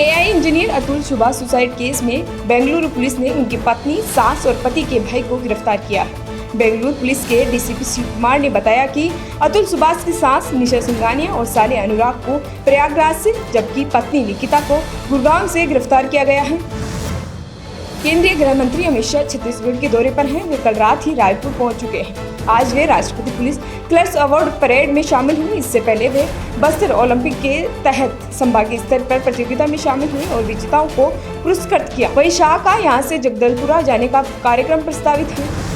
AI engineer Atul Subhash suicide case में Bengaluru police ने उनकी पत्नी, सास और पति के भाई को गिरफ्तार किया है। बेंगलुरु पुलिस के डीसीपी शिव कुमार ने बताया कि अतुल सुभाष की सास निशा सिंघानिया और साले अनुराग को प्रयागराज से, जबकि पत्नी निकिता को गुड़गांव से गिरफ्तार किया गया है। केंद्रीय गृह मंत्री अमित शाह छत्तीसगढ़ के दौरे पर हैं। वे कल रात ही रायपुर पहुंच चुके हैं। आज वे राष्ट्रपति पुलिस क्लर्क्स अवार्ड परेड में शामिल हुए। इससे पहले वे बस्तर ओलंपिक के तहत संभागीय स्तर पर प्रतियोगिता में शामिल हुए और विजेताओं को पुरस्कृत किया। वहीं शाह का यहां से जगदलपुरा जाने का कार्यक्रम प्रस्तावित है।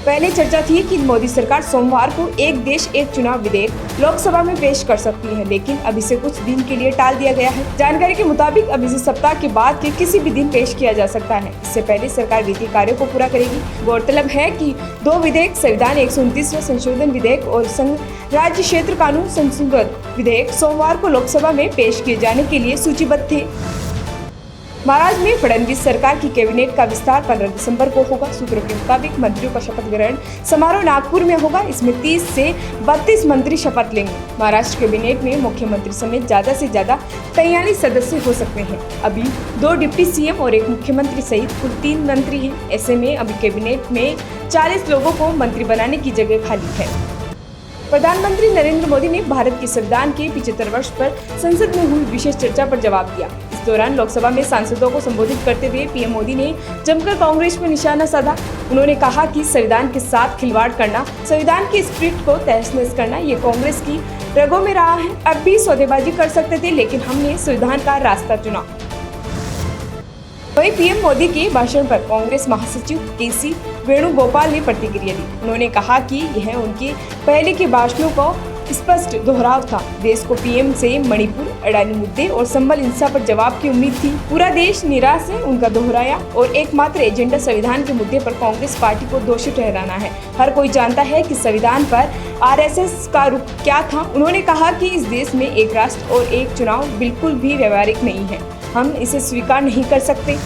पहले चर्चा थी कि मोदी सरकार सोमवार को एक देश एक चुनाव विधेयक लोकसभा में पेश कर सकती है, लेकिन अब इसे कुछ दिन के लिए टाल दिया गया है। जानकारी के मुताबिक अब इसे सप्ताह के बाद के किसी भी दिन पेश किया जा सकता है। इससे पहले सरकार विधि कार्यों को पूरा करेगी। गौरतलब है कि दो विधेयक, संविधान 129वां संशोधन विधेयक और संघ राज्य क्षेत्र कानून संशोधन विधेयक सोमवार को लोकसभा में पेश किए जाने के लिए सूचीबद्ध थे। महाराष्ट्र में फडणवीस सरकार की कैबिनेट का विस्तार 15 दिसंबर को होगा। सूत्रों के मुताबिक मंत्रियों का शपथ ग्रहण समारोह नागपुर में होगा। इसमें 30 से 32 मंत्री शपथ लेंगे। महाराष्ट्र कैबिनेट में मुख्यमंत्री समेत ज्यादा से ज्यादा 43 सदस्य हो सकते हैं। अभी 2 डिप्टी सीएम और 1 मुख्यमंत्री सहित कुल 3 मंत्री हैं। ऐसे में अभी कैबिनेट में 40 लोगों को मंत्री बनाने की जगह खाली है। प्रधानमंत्री नरेंद्र मोदी ने भारत के संविधान के 75 वर्ष पर संसद में हुई विशेष चर्चा पर जवाब दिया। इस दौरान लोकसभा में सांसदों को संबोधित करते हुए पीएम मोदी ने जमकर कांग्रेस पर निशाना साधा। उन्होंने कहा कि संविधान के साथ खिलवाड़ करना, संविधान की स्पिरिट को तहस-नहस करना, ये कांग्रेस की रगों में रहा है। अब भी सौदेबाजी कर सकते थे, लेकिन हमने संविधान का रास्ता चुना। वहीं पीएम मोदी के भाषण पर कांग्रेस महासचिव केसी वेणुगोपाल ने प्रतिक्रिया दी। उन्होंने कहा कि यह उनके पहले के भाषणों को स्पष्ट दोहराव था। देश को पीएम से मणिपुर, अडानी मुद्दे और संबल हिंसा पर जवाब की उम्मीद थी। पूरा देश निराश है, उनका दोहराया और एकमात्र एजेंडा संविधान के मुद्दे पर कांग्रेस पार्टी को दोषी ठहराना है। हर कोई जानता है कि संविधान पर आरएसएस का रुख क्या था। उन्होंने कहा कि इस देश में एक राष्ट्र और एक चुनाव बिल्कुल भी व्यवहारिक नहीं है। हम इसे स्वीकार नहीं कर सकते।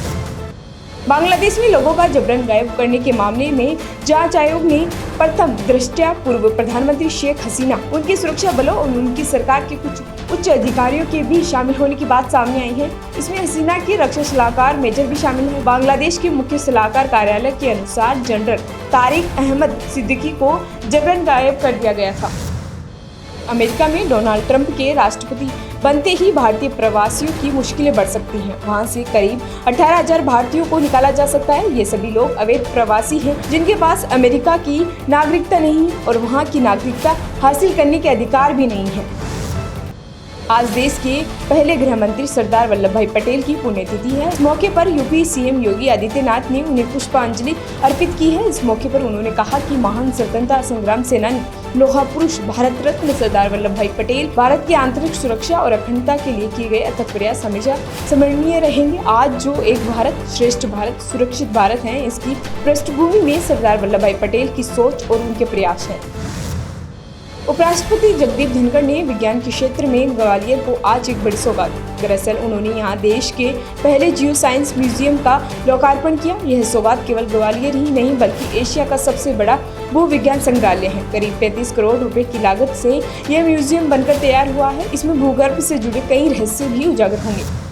बांग्लादेश में लोगों का जबरन गायब करने के मामले में जांच आयोग ने प्रथम दृष्टया पूर्व प्रधानमंत्री शेख हसीना, उनके सुरक्षा बलों और उनकी सरकार के कुछ उच्च अधिकारियों के भी शामिल होने की बात सामने आई है। इसमें हसीना के रक्षा सलाहकार मेजर भी शामिल है। बांग्लादेश के मुख्य सलाहकार कार्यालय के अनुसार जनरल तारिक अहमद सिद्दीकी को जबरन गायब कर दिया गया था। अमेरिका में डोनाल्ड ट्रंप के राष्ट्रपति बनते ही भारतीय प्रवासियों की मुश्किलें बढ़ सकती हैं। वहां से करीब 18,000 भारतीयों को निकाला जा सकता है। ये सभी लोग अवैध प्रवासी हैं, जिनके पास अमेरिका की नागरिकता नहीं और वहां की नागरिकता हासिल करने के अधिकार भी नहीं है। आज देश के पहले गृह मंत्री सरदार वल्लभ भाई पटेल की पुण्यतिथि है। इस मौके पर यूपी सीएम योगी आदित्यनाथ ने उन्हें पुष्पांजलि अर्पित की है। इस मौके पर उन्होंने कहा कि महान स्वतंत्रता संग्राम सेनानी, लोहा पुरुष, भारत रत्न सरदार वल्लभ भाई पटेल भारत की आंतरिक सुरक्षा और अखंडता के लिए किए गए अथक प्रयास हमेशा स्मरणीय रहेंगे। आज जो एक भारत श्रेष्ठ भारत, सुरक्षित भारत है, इसकी पृष्ठभूमि में सरदार वल्लभ भाई पटेल की सोच और उनके प्रयास है। उपराष्ट्रपति जगदीप धनखड़ ने विज्ञान के क्षेत्र में ग्वालियर को आज एक बड़ी सौगात दी। दरअसल उन्होंने यहां देश के पहले जियो साइंस म्यूजियम का लोकार्पण किया। यह सौगात केवल ग्वालियर ही नहीं बल्कि एशिया का सबसे बड़ा भूविज्ञान संग्रहालय है। करीब 35 करोड़ रुपए की लागत से यह म्यूजियम बनकर तैयार हुआ है। इसमें भूगर्भ से जुड़े कई रहस्य भी उजागर होंगे।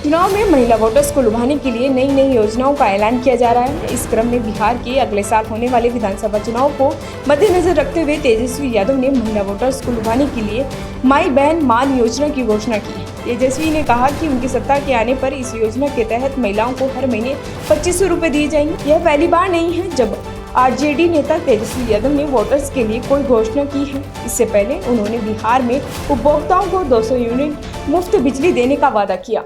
चुनाव में महिला वोटर्स को लुभाने के लिए नई नई योजनाओं का ऐलान किया जा रहा है। इस क्रम में बिहार के अगले साल होने वाले विधानसभा चुनाव को मद्देनजर रखते हुए तेजस्वी यादव ने महिला वोटर्स को लुभाने के लिए माई बहन मान योजना की घोषणा की है। तेजस्वी ने कहा कि उनकी सत्ता के आने पर इस योजना के तहत महिलाओं को हर महीने 2500 रुपए दिए जाएंगे। यह पहली बार नहीं है जब आरजेडी नेता तेजस्वी यादव ने वोटर्स के लिए कोई घोषणा की है। इससे पहले उन्होंने बिहार में उपभोक्ताओं को 200 यूनिट मुफ्त बिजली देने का वादा किया।